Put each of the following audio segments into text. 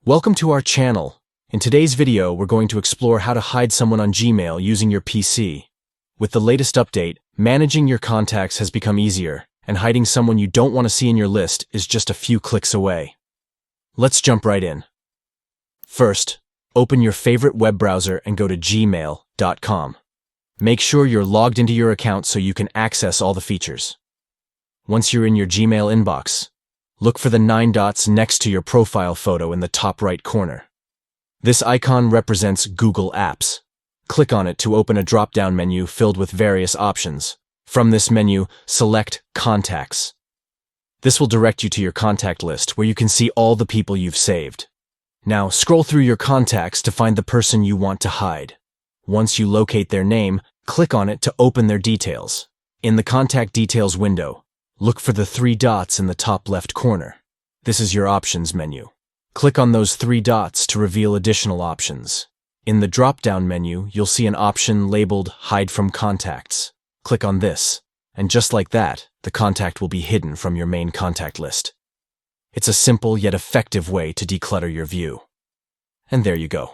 Welcome to our channel. In today's video, we're going to explore how to hide someone on Gmail using your PC. With the latest update, managing your contacts has become easier, and hiding someone you don't want to see in your list is just a few clicks away. Let's jump right in. First, open your favorite web browser and go to gmail.com. Make sure you're logged into your account so you can access all the features. Once you're in your Gmail inbox, look for the 9 dots next to your profile photo in the top right corner. This icon represents Google Apps. Click on it to open a drop-down menu filled with various options. From this menu, select Contacts. This will direct you to your contact list where you can see all the people you've saved. Now, scroll through your contacts to find the person you want to hide. Once you locate their name, click on it to open their details. In the Contact Details window, look for the 3 dots in the top left corner. This is your options menu. Click on those 3 dots to reveal additional options. In the drop-down menu, you'll see an option labeled Hide from Contacts. Click on this, and just like that, the contact will be hidden from your main contact list. It's a simple yet effective way to declutter your view. And there you go.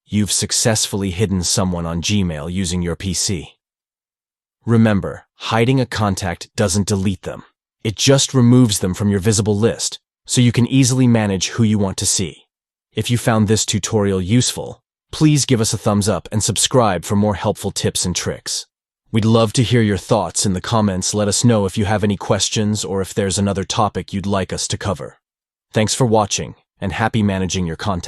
You've successfully hidden someone on Gmail using your PC. Remember, hiding a contact doesn't delete them. It just removes them from your visible list, so you can easily manage who you want to see. If you found this tutorial useful, please give us a thumbs up and subscribe for more helpful tips and tricks. We'd love to hear your thoughts in the comments. Let us know if you have any questions or if there's another topic you'd like us to cover. Thanks for watching, and happy managing your content.